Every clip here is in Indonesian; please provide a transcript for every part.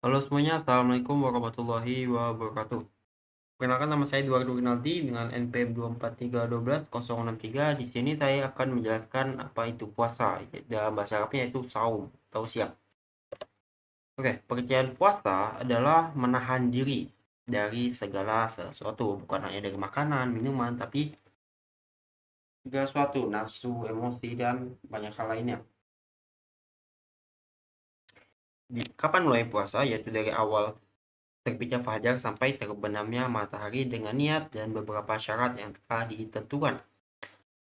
Halo semuanya, Assalamualaikum warahmatullahi wabarakatuh. Perkenalkan nama saya Eduardo Rinaldi dengan NPM 24312-063. Di sini saya akan menjelaskan apa itu puasa. Dalam bahasa Arabnya itu saum atau siap. Oke, pengertian puasa adalah menahan diri dari segala sesuatu, bukan hanya dari makanan, minuman, tapi segala sesuatu, nafsu, emosi, dan banyak hal lainnya. Kapan mulai puasa? Yaitu dari awal terbitnya fajar sampai terbenamnya matahari dengan niat dan beberapa syarat yang telah ditentukan.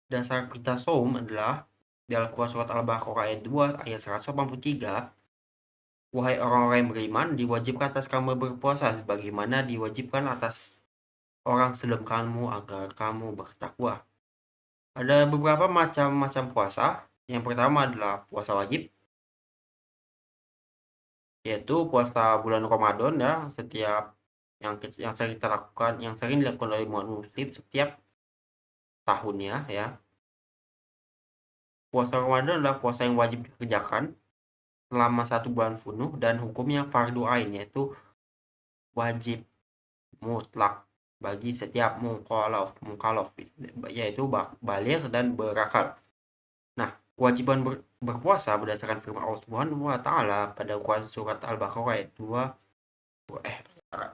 Dasar perintah saum adalah dalam Quran Surat Al-Baqarah ayat 2 ayat 183, wahai orang-orang yang beriman, diwajibkan atas kamu berpuasa sebagaimana diwajibkan atas orang sebelum kamu agar kamu bertakwa. Ada beberapa macam-macam puasa. Yang pertama adalah puasa wajib, yaitu puasa bulan Ramadan ya, setiap yang sering kita lakukan, yang sering dilakukan oleh umat muslim setiap tahunnya ya. Puasa Ramadan adalah puasa yang wajib dikerjakan selama 1 bulan penuh dan hukumnya fardu ain, yaitu wajib mutlak bagi setiap mukallaf yaitu baligh dan berakal. Nah, kewajiban berpuasa berdasarkan firman Allah Subhanahu wa taala pada Quran surat Al-Baqarah ayat 2 eh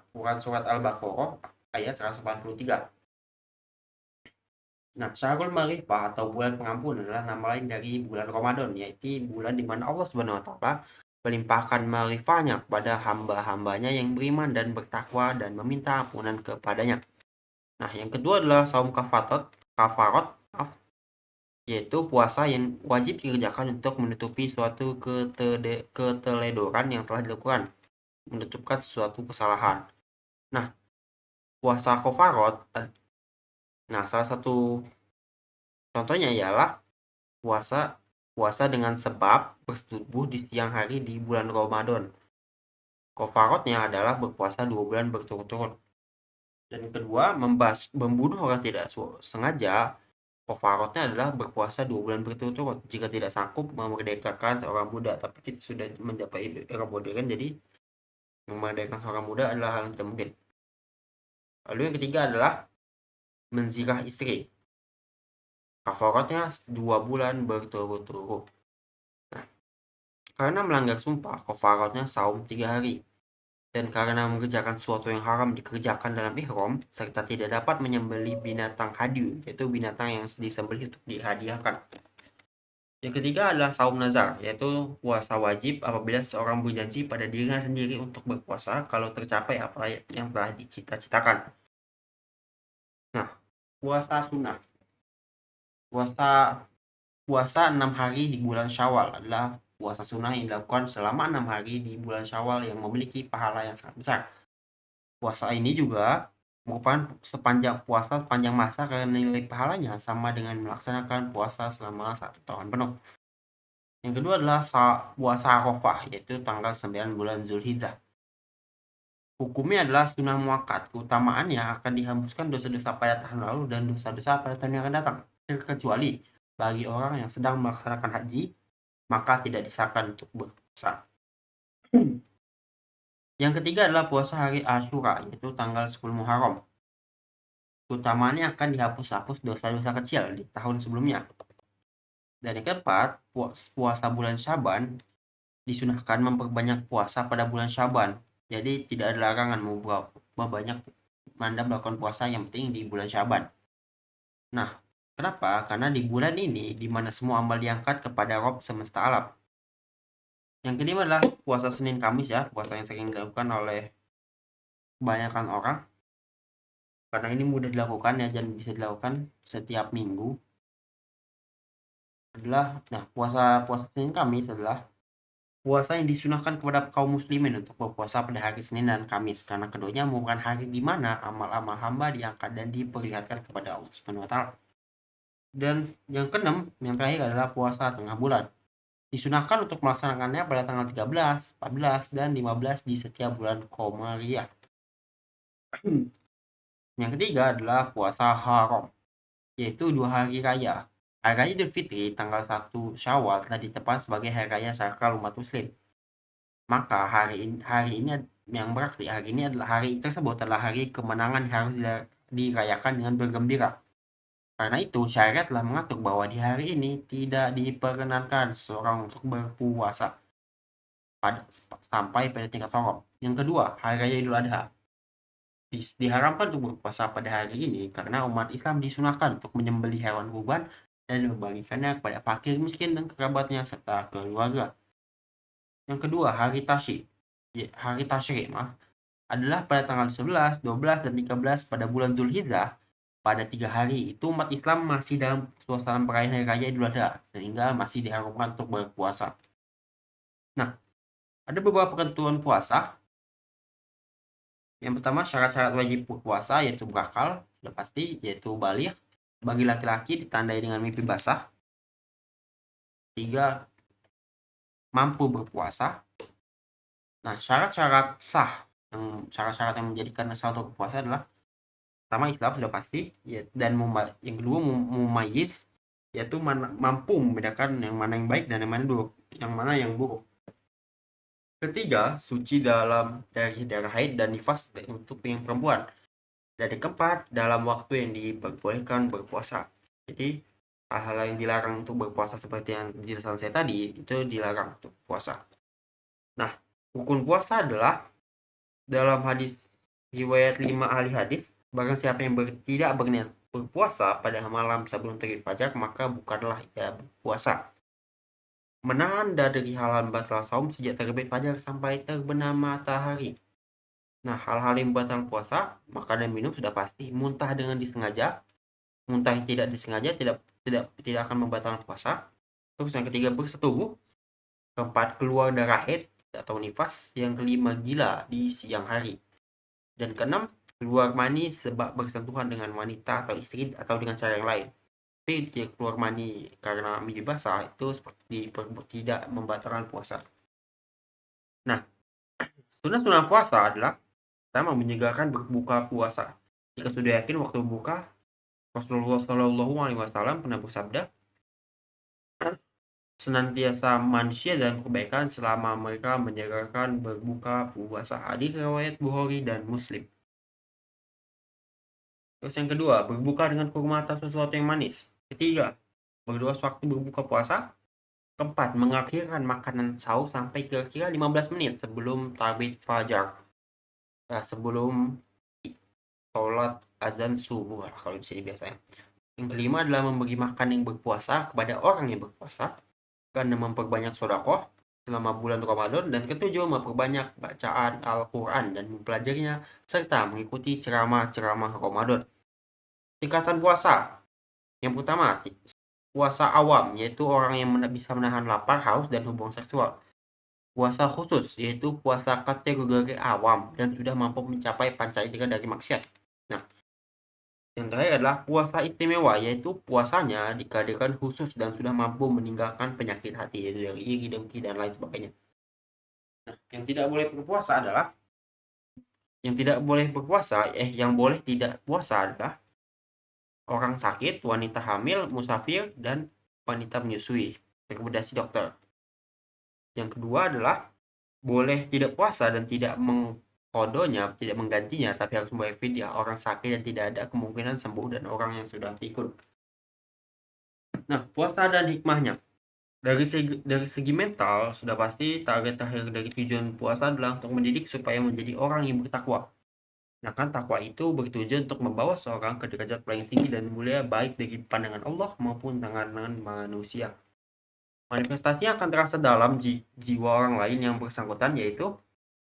Quran surat Al-Baqarah ayat 183. Nah, Syahrul Ma'rifah atau bulan pengampun adalah nama lain dari bulan Ramadan, yaitu bulan di mana Allah Subhanahu wa taala melimpahkan ma'rifahnya kepada hamba-hambanya yang beriman dan bertakwa dan meminta ampunan kepadanya. Nah, yang kedua adalah saum kafarat, yaitu puasa yang wajib dikerjakan untuk menutupi suatu keteledoran yang telah dilakukan, menutupkan suatu kesalahan. Nah, puasa kafarat, salah satu contohnya ialah puasa puasa dengan sebab bersetubuh di siang hari di bulan Ramadan. Kafaratnya adalah berpuasa 2 bulan berturut-turut. Dan yang kedua, membunuh orang tidak sengaja. Kafaratnya adalah berpuasa 2 bulan berturut-turut jika tidak sanggup memerdekakan seorang budak. Tapi kita sudah mencapai era modern, jadi memerdekakan seorang muda adalah hal yang tidak mungkin. Lalu yang ketiga adalah menzirah istri. Kafaratnya 2 bulan berturut-turut. Nah, karena melanggar sumpah, kafaratnya saum 3 hari. Dan karena mengerjakan sesuatu yang haram dikerjakan dalam ihram, serta tidak dapat menyembelih binatang hadyu, yaitu binatang yang disembelih untuk dihadiahkan. Yang ketiga adalah saum nazar, yaitu puasa wajib apabila seorang berjanji pada dirinya sendiri untuk berpuasa kalau tercapai apa yang telah dicita-citakan. Nah, puasa sunnah. Puasa puasa 6 hari di bulan Syawal adalah puasa sunnah yang dilakukan selama 6 hari di bulan Syawal yang memiliki pahala yang sangat besar. Puasa ini juga merupakan sepanjang masa karena nilai pahalanya sama dengan melaksanakan puasa selama 1 tahun penuh. Yang kedua adalah puasa Arafah, yaitu tanggal 9 bulan Zulhijjah. Hukumnya adalah sunnah muakkad. Keutamaannya akan dihapuskan dosa-dosa pada tahun lalu dan dosa-dosa pada tahun yang akan datang. Terkecuali bagi orang yang sedang melaksanakan haji, maka tidak disahkan untuk berpuasa. Yang ketiga adalah puasa hari Asyura, yaitu tanggal 10 Muharram. Keutamaannya akan dihapus dosa-dosa kecil di tahun sebelumnya. Dan yang keempat, puasa bulan Syaban disunahkan memperbanyak puasa pada bulan Syaban. Jadi tidak ada larangan memperbanyak Anda melakukan puasa, yang penting di bulan Syaban. Nah, kenapa? Karena di bulan ini di mana semua amal diangkat kepada Rob semesta alam. Yang kelima adalah puasa Senin Kamis ya, puasa yang sering dilakukan oleh kebanyakan orang. Karena ini mudah dilakukan ya dan bisa dilakukan setiap minggu. Puasa Senin Kamis adalah puasa yang disunahkan kepada kaum muslimin untuk berpuasa pada hari Senin dan Kamis karena keduanya merupakan hari di mana amal-amal hamba diangkat dan diperlihatkan kepada Allah Subhanahu wa taala. Dan yang keenam, yang terakhir adalah puasa tengah bulan. Disunahkan untuk melaksanakannya pada tanggal 13, 14, dan 15 di setiap bulan Komariah. Yang ketiga adalah puasa haram, yaitu 2 hari raya. Hari Raya Idul Fitri tanggal 1 Syawal telah ditetapkan sebagai hari raya sakral umat muslim. Maka hari ini yang berarti hari ini adalah hari tersebut adalah hari kemenangan yang harus dirayakan dengan bergembira. Karena itu, syariat telah mengatur bahwa di hari ini tidak diperkenankan seseorang untuk berpuasa sampai pada tingkat haram. Yang kedua, hari raya Idul Adha. Diharamkan untuk berpuasa pada hari ini karena umat Islam disunahkan untuk menyembelih hewan kurban dan membagikannya kepada fakir miskin dan kerabatnya serta keluarga. Yang kedua, hari tasyrik, maaf, adalah pada tanggal 11, 12, dan 13 pada bulan Zulhijjah. Pada 3 hari itu umat Islam masih dalam suasana perayaan Hari Raya Idul Adha, sehingga masih diharamkan untuk berpuasa. Nah, ada beberapa ketentuan puasa. Yang pertama, syarat-syarat wajib berpuasa yaitu berakal, sudah pasti, yaitu baligh. Bagi laki-laki ditandai dengan mimpi basah. 3, mampu berpuasa. Nah, syarat-syarat syarat-syarat yang menjadikan sah untuk berpuasa adalah pertama Islam sudah pasti, ya, dan yang kedua mumayyiz, yaitu mampu membedakan yang mana yang baik dan yang mana yang buruk. Ketiga, suci dari darah haid dan nifas untuk yang perempuan. Dan yang keempat, dalam waktu yang diperbolehkan berpuasa. Jadi hal-hal yang dilarang untuk berpuasa seperti yang dijelaskan saya tadi itu dilarang untuk puasa. Nah, rukun puasa adalah dalam hadis riwayat 5 ahli hadis, barang siapa yang tidak berniat berpuasa pada malam sebelum terbit fajar, maka bukanlah ia berpuasa. Menahan dari hal-hal batal saum sejak terbit fajar sampai terbenam matahari. Nah, hal-hal yang membatalkan puasa, makan dan minum sudah pasti. Muntah dengan disengaja, muntah yang tidak disengaja tidak akan membatalkan puasa. Terus yang ketiga, bersetubuh. Keempat, keluar darah haid atau nifas. Yang kelima, gila di siang hari. Dan keenam, keluar mani sebab bersentuhan dengan wanita atau istri atau dengan cara yang lain. Tapi dia keluar mani karena mimpi basah itu seperti tidak membatalkan puasa. Nah, sunah puasa adalah pertama menyegerakan berbuka puasa. Jika sudah yakin waktu berbuka, Rasulullah Shallallahu Alaihi Wasallam pernah bersabda, senantiasa manusia dan kebaikan selama mereka menyegerakan berbuka puasa. Hadis riwayat Bukhari dan Muslim. Terus yang kedua, berbuka dengan kurma atau sesuatu yang manis. Ketiga, berdoa sewaktu berbuka puasa. Keempat, mengakhirkan makanan sahur sampai kira-kira 15 menit sebelum terbit fajar. Nah, sebelum sholat azan subuh kalau di sini biasanya. Yang kelima adalah memberi makan yang berpuasa kepada orang yang berpuasa karena memperbanyak sedekah selama bulan Ramadan. Dan ketujuh, memperbanyak bacaan Al-Quran dan mempelajarinya serta mengikuti ceramah-ceramah Ramadan. Tingkatan puasa. Yang pertama, puasa awam, yaitu orang yang bisa menahan lapar, haus, dan hubungan seksual. Puasa khusus, yaitu puasa kategori awam dan sudah mampu mencapai panca-indera dari maksiat. Nah, yang terakhir adalah puasa istimewa, yaitu puasanya dikaderkan khusus dan sudah mampu meninggalkan penyakit hati, yaitu dari iri, dengki, dan lain sebagainya. Nah, yang tidak boleh berpuasa adalah yang boleh tidak puasa adalah orang sakit, wanita hamil, musafir, dan wanita menyusui. Rekomendasi dokter. Yang kedua adalah boleh tidak puasa dan tidak mengkodonya, tidak menggantinya, tapi harus membayar fidyah orang sakit dan tidak ada kemungkinan sembuh dan orang yang sudah pikun. Nah, puasa dan hikmahnya. Dari segi mental, sudah pasti target akhir dari tujuan puasa adalah untuk mendidik supaya menjadi orang yang bertakwa. Nah, kan takwa itu bertujuan untuk membawa seorang ke derajat paling tinggi dan mulia baik dari pandangan Allah maupun pandangan manusia. Manifestasinya akan terasa dalam jiwa orang lain yang bersangkutan, yaitu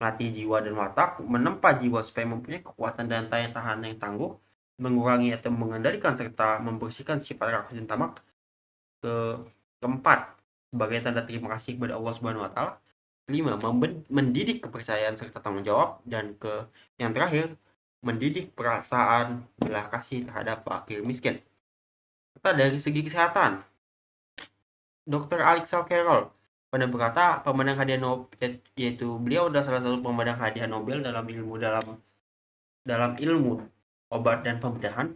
melatih jiwa dan watak, menempa jiwa supaya mempunyai kekuatan dan daya tahan yang tangguh, mengurangi atau mengendalikan serta membersihkan sifat rakus dan tamak. Keempat, sebagai tanda terima kasih kepada Allah Subhanahu wa taala. Kelima, mendidik kepercayaan serta tanggung jawab, dan yang terakhir, mendidik perasaan belas kasih terhadap fakir miskin. Kita dari segi kesehatan, Dr. Alexa Carroll pernah berkata, pemenang hadiah Nobel, yaitu beliau adalah salah satu pemenang hadiah Nobel dalam ilmu obat dan pembedahan,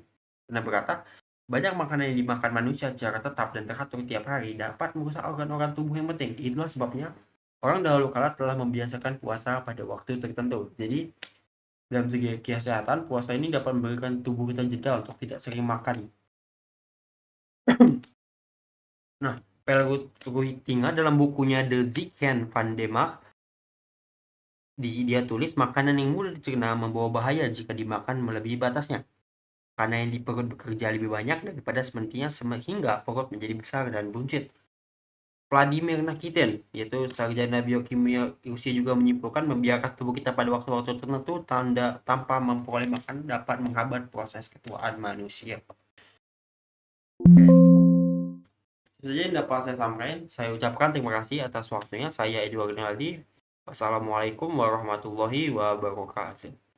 pernah berkata, banyak makanan yang dimakan manusia secara tetap dan teratur tiap hari dapat merusak organ-organ tubuh yang penting. Itulah sebabnya Orang dahulu kala telah membiasakan puasa pada waktu tertentu. Jadi dalam segi kesehatan, puasa ini dapat memberikan tubuh kita jeda untuk tidak sering makan. Nah, Pelrutinga dalam bukunya The Zieken van Demark, dia tulis makanan yang mudah dicerna membawa bahaya jika dimakan melebihi batasnya. Karena yang di perut bekerja lebih banyak daripada semestinya sehingga perut menjadi besar dan buncit. Vladimir Nikitin, yaitu sarjana biokimia Rusia, juga menyimpulkan membiarkan tubuh kita pada waktu-waktu tertentu tanpa memperoleh makan dapat menghambat proses ketuaan manusia. Itu saja yang dapat saya sampaikan. Saya ucapkan terima kasih atas waktunya. Saya Edward Rinaldi. Wassalamualaikum warahmatullahi wabarakatuh.